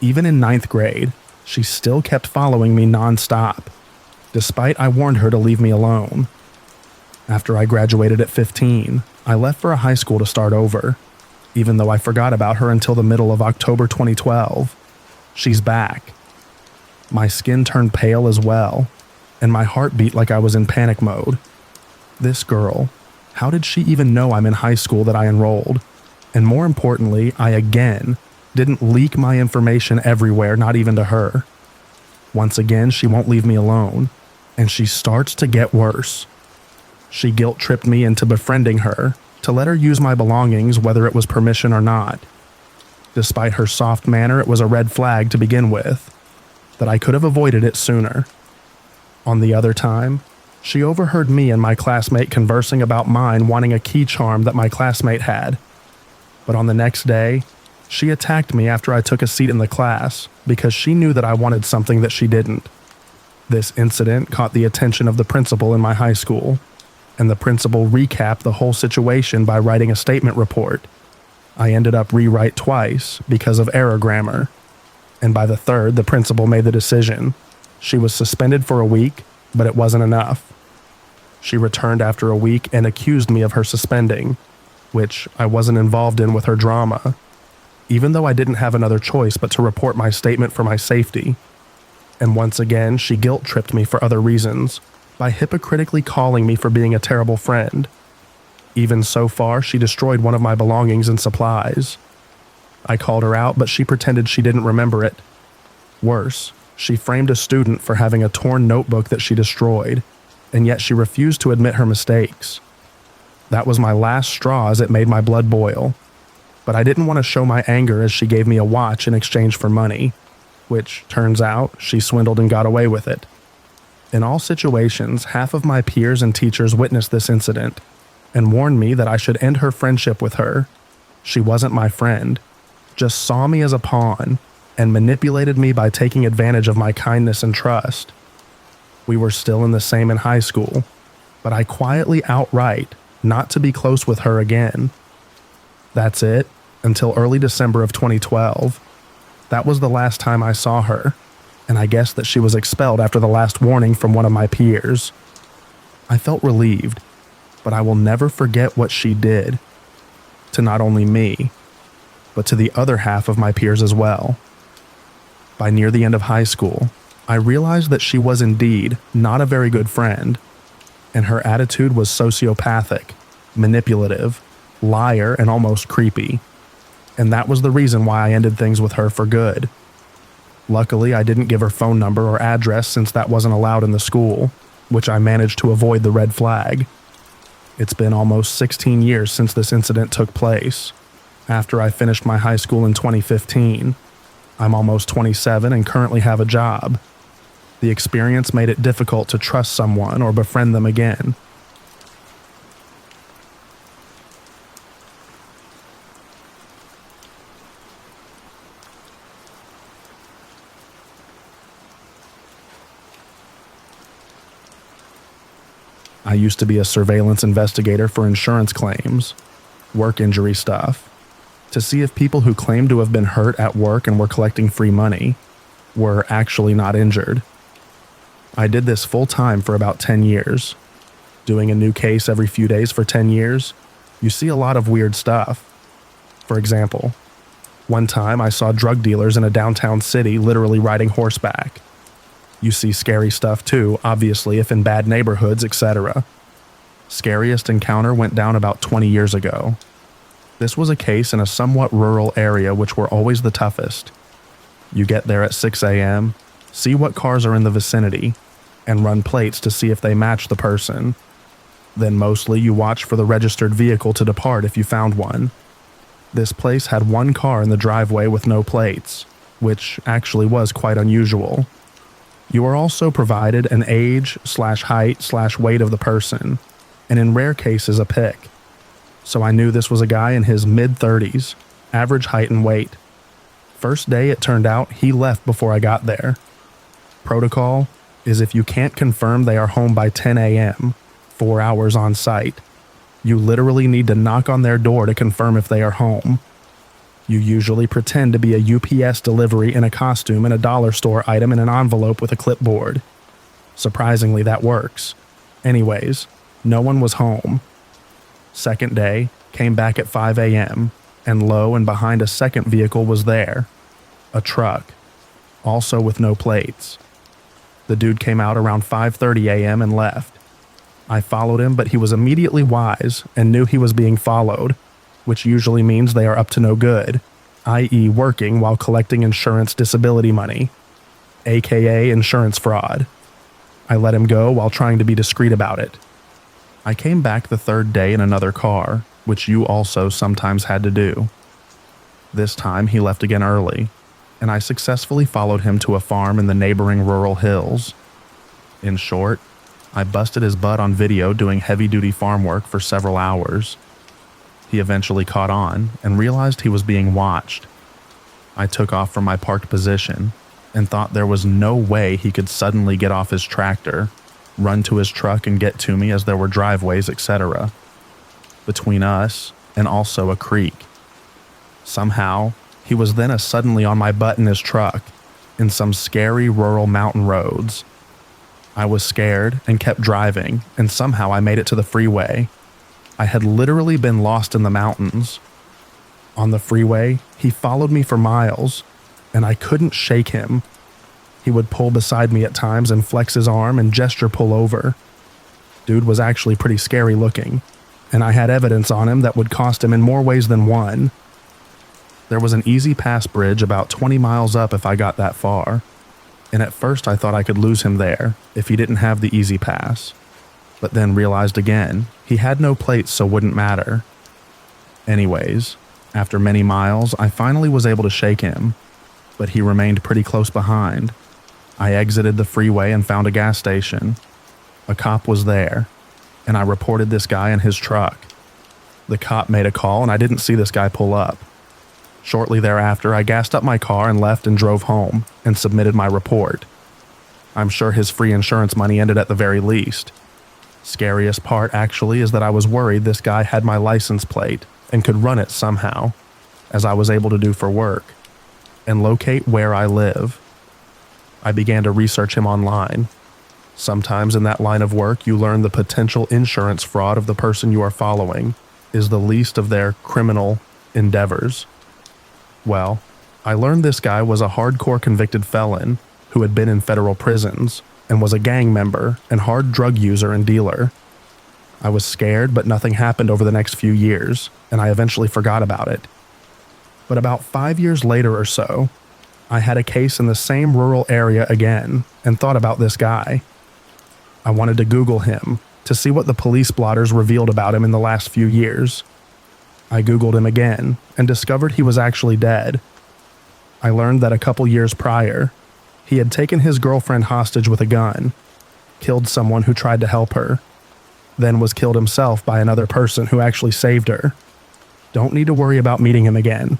[SPEAKER 2] Even in 9th grade, she still kept following me non-stop, despite I warned her to leave me alone. After I graduated at 15, I left for a high school to start over, even though I forgot about her until the middle of October 2012. She's back. My skin turned pale as well, and my heart beat like I was in panic mode. This girl, how did she even know I'm in high school that I enrolled? And more importantly, I again didn't leak my information everywhere, not even to her. Once again, she won't leave me alone, and she starts to get worse. She guilt-tripped me into befriending her to let her use my belongings whether it was permission or not. Despite her soft manner, it was a red flag to begin with, that I could have avoided it sooner. On the other time, she overheard me and my classmate conversing about mine wanting a key charm that my classmate had. But on the next day, She attacked me after I took a seat in the class because she knew that I wanted something that she didn't. This incident caught the attention of the principal in my high school, and the principal recapped the whole situation by writing a statement report. I ended up rewrite twice because of error grammar, and by the third, the principal made the decision. She was suspended for a week, but it wasn't enough. She returned after a week and accused me of her suspending, which I wasn't involved in with her drama, even though I didn't have another choice but to report my statement for my safety. And once again, she guilt-tripped me for other reasons by hypocritically calling me for being a terrible friend. Even so far, she destroyed one of my belongings and supplies. I called her out, but she pretended she didn't remember it. Worse, she framed a student for having a torn notebook that she destroyed, and yet she refused to admit her mistakes. That was my last straw, as it made my blood boil. But I didn't want to show my anger as she gave me a watch in exchange for money, which, turns out, she swindled and got away with it. In all situations, half of my peers and teachers witnessed this incident and warned me that I should end her friendship with her. She wasn't my friend, just saw me as a pawn, and manipulated me by taking advantage of my kindness and trust. We were still in the same in high school, but I quietly outright not to be close with her again. That's it, until early December of 2012. That was the last time I saw her, and I guessed that she was expelled after the last warning from one of my peers. I felt relieved, but I will never forget what she did to not only me, but to the other half of my peers as well. By near the end of high school, I realized that she was indeed not a very good friend, and her attitude was sociopathic, manipulative, liar, and almost creepy. And that was the reason why I ended things with her for good. Luckily, I didn't give her phone number or address since that wasn't allowed in the school, which I managed to avoid the red flag. It's been almost 16 years since this incident took place. After I finished my high school in 2015, I'm almost 27 and currently have a job. The experience made it difficult to trust someone or befriend them again. I used to be a surveillance investigator for insurance claims, work injury stuff, to see if people who claimed to have been hurt at work and were collecting free money were actually not injured. I did this full-time for about 10 years. Doing a new case every few days for 10 years, you see a lot of weird stuff. For example, one time I saw drug dealers in a downtown city literally riding horseback. You see scary stuff too, obviously, if in bad neighborhoods, etc. Scariest encounter went down about 20 years ago. This was a case in a somewhat rural area, which were always the toughest. You get there at 6 a.m., see what cars are in the vicinity, and run plates to see if they match the person. Then mostly you watch for the registered vehicle to depart if you found one. This place had one car in the driveway with no plates, which actually was quite unusual. You are also provided an age/height/weight of the person, and in rare cases a pic. So I knew this was a guy in his mid-30s, average height and weight. First day it turned out he left before I got there. Protocol is if you can't confirm they are home by 10 a.m., 4 hours on site, you literally need to knock on their door to confirm if they are home. You usually pretend to be a UPS delivery in a costume and a dollar store item in an envelope with a clipboard. Surprisingly, that works. Anyways, no one was home. Second day, came back at 5 a.m., and lo and behind a second vehicle was there. A truck. Also with no plates. The dude came out around 5:30 a.m. and left. I followed him, but he was immediately wise and knew he was being followed, which usually means they are up to no good, i.e. working while collecting insurance disability money, aka insurance fraud. I let him go while trying to be discreet about it. I came back the third day in another car, which you also sometimes had to do. This time he left again early, and I successfully followed him to a farm in the neighboring rural hills. In short, I busted his butt on video doing heavy-duty farm work for several hours. He eventually caught on and realized he was being watched,
[SPEAKER 1] I took off from my parked position and thought there was no way he could suddenly get off his tractor, run to his truck and get to me as there were driveways, etc. between us and also a creek. Somehow, he was then suddenly on my butt in his truck in some scary rural mountain roads. I was scared and kept driving, and somehow I made it to the freeway. I had literally been lost in the mountains. On the freeway, he followed me for miles, and I couldn't shake him. He would pull beside me at times and flex his arm and gesture pull over. Dude was actually pretty scary looking, and I had evidence on him that would cost him in more ways than one. There was an easy pass bridge about 20 miles up if I got that far, and at first I thought I could lose him there if he didn't have the easy pass, but then realized again he had no plates so wouldn't matter. Anyways, after many miles, I finally was able to shake him, but he remained pretty close behind. I exited the freeway and found a gas station. A cop was there, and I reported this guy and his truck. The cop made a call and I didn't see this guy pull up. Shortly thereafter, I gassed up my car and left and drove home and submitted my report. I'm sure his free insurance money ended at the very least. Scariest part actually is that I was worried this guy had my license plate and could run it somehow, as I was able to do for work, and locate where I live. I began to research him online. Sometimes in that line of work, you learn the potential insurance fraud of the person you are following is the least of their criminal endeavors. Well, I learned this guy was a hardcore convicted felon who had been in federal prisons and was a gang member and hard drug user and dealer. I was scared, but nothing happened over the next few years, and I eventually forgot about it. But about 5 years later or so, I had a case in the same rural area again and thought about this guy. I wanted to Google him to see what the police blotters revealed about him in the last few years. I Googled him again and discovered he was actually dead. I learned that a couple years prior, he had taken his girlfriend hostage with a gun, killed someone who tried to help her, then was killed himself by another person who actually saved her. Don't need to worry about meeting him again.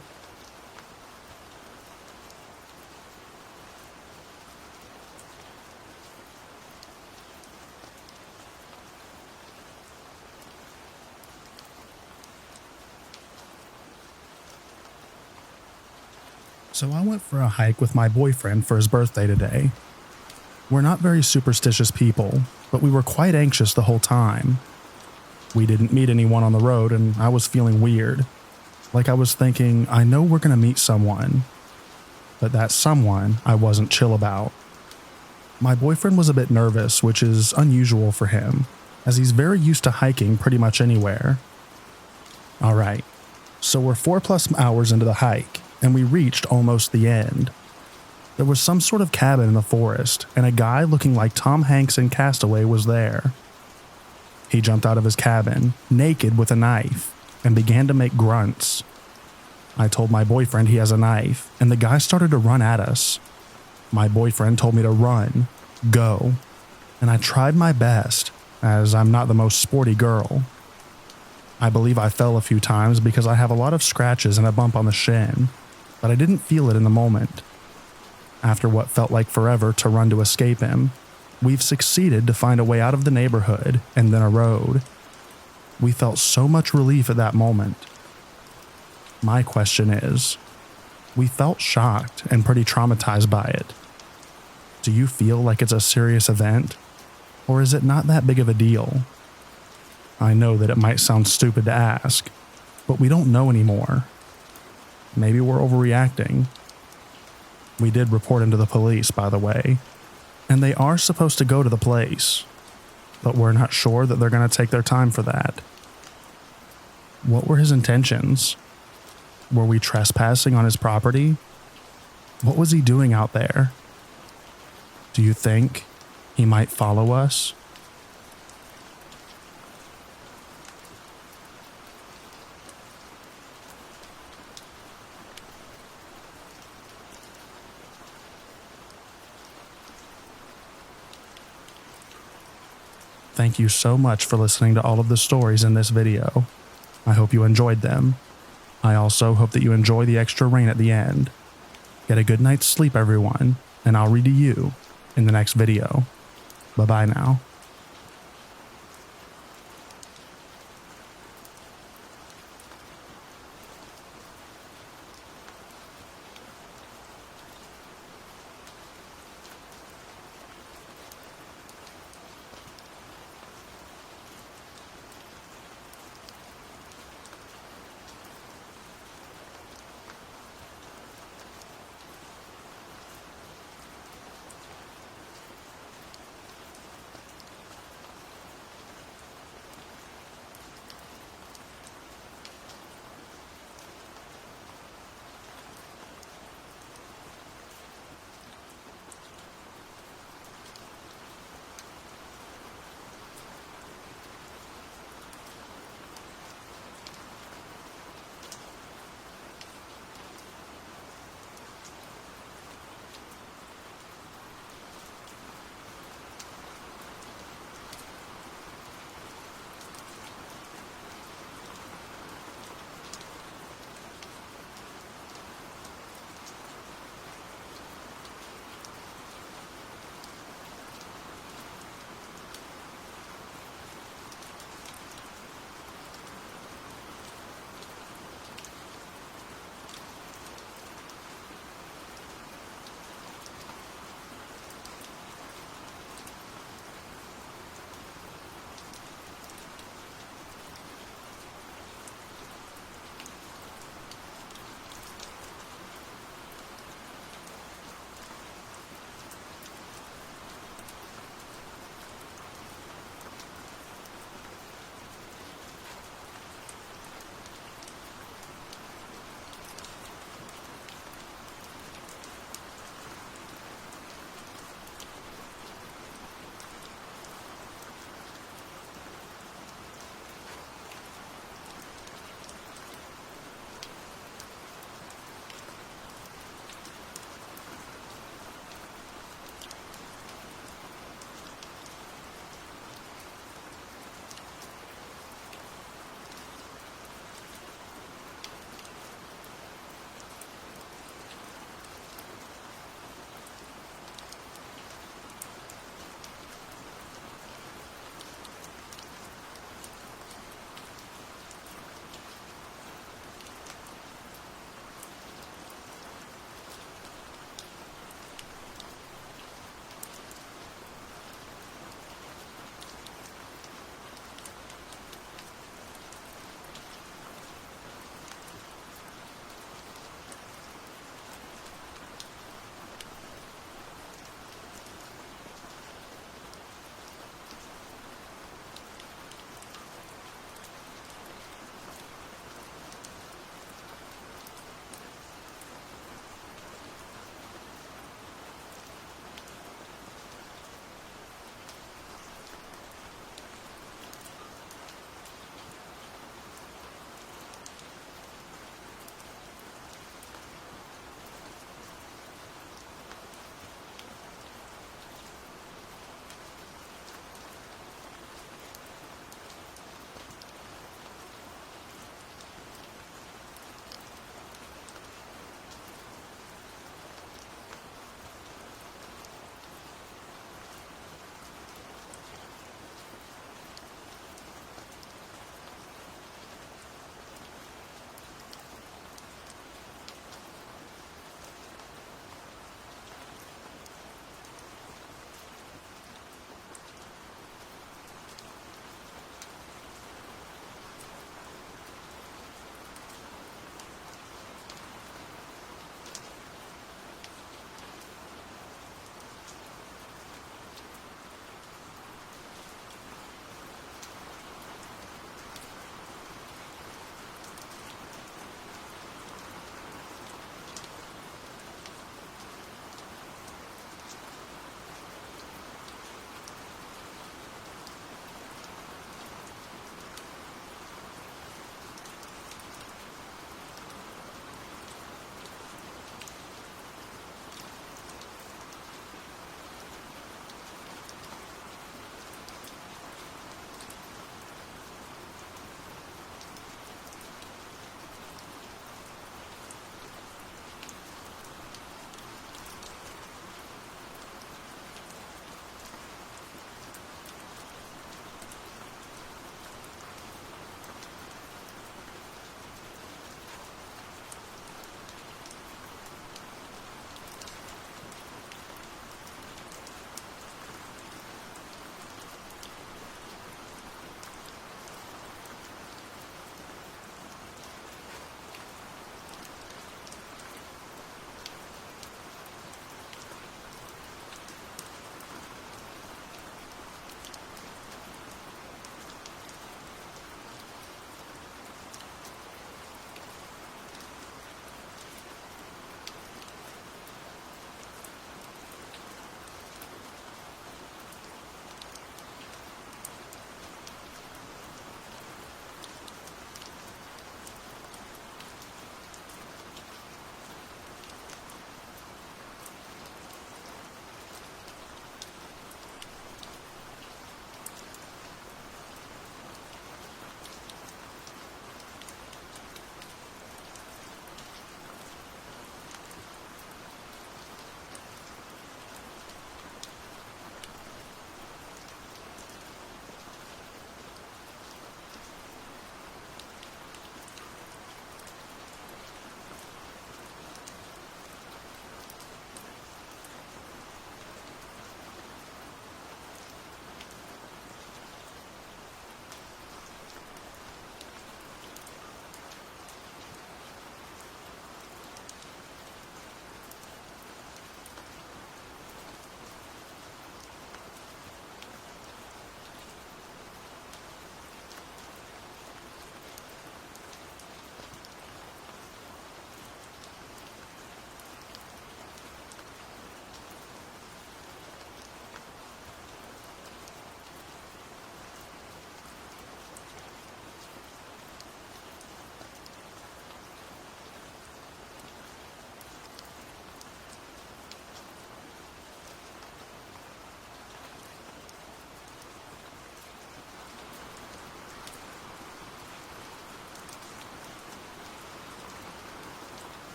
[SPEAKER 1] So I went for a hike with my boyfriend for his birthday today. We're not very superstitious people, but we were quite anxious the whole time. We didn't meet anyone on the road and I was feeling weird. Like I was thinking, I know we're going to meet someone, but that someone I wasn't chill about. My boyfriend was a bit nervous, which is unusual for him, as he's very used to hiking pretty much anywhere. Alright, so we're 4+ hours into the hike, and we reached almost the end. There was some sort of cabin in the forest, and a guy looking like Tom Hanks in Castaway was there. He jumped out of his cabin, naked with a knife, and began to make grunts. I told my boyfriend he has a knife, and the guy started to run at us. My boyfriend told me to run, go, and I tried my best, as I'm not the most sporty girl. I believe I fell a few times because I have a lot of scratches and a bump on the shin, but I didn't feel it in the moment. After what felt like forever to run to escape him, we've succeeded to find a way out of the neighborhood and then a road. We felt so much relief at that moment. My question is, we felt shocked and pretty traumatized by it. Do you feel like it's a serious event, or is it not that big of a deal? I know that it might sound stupid to ask, but we don't know anymore. Maybe we're overreacting. We did report him to the police, by the way, and they are supposed to go to the place, but we're not sure that they're going to take their time for that. What were his intentions? Were we trespassing on his property? What was he doing out there? Do you think he might follow us? Thank you so much for listening to all of the stories in this video. I hope you enjoyed them. I also hope that you enjoy the extra rain at the end. Get a good night's sleep, everyone, and I'll read to you in the next video. Bye-bye now.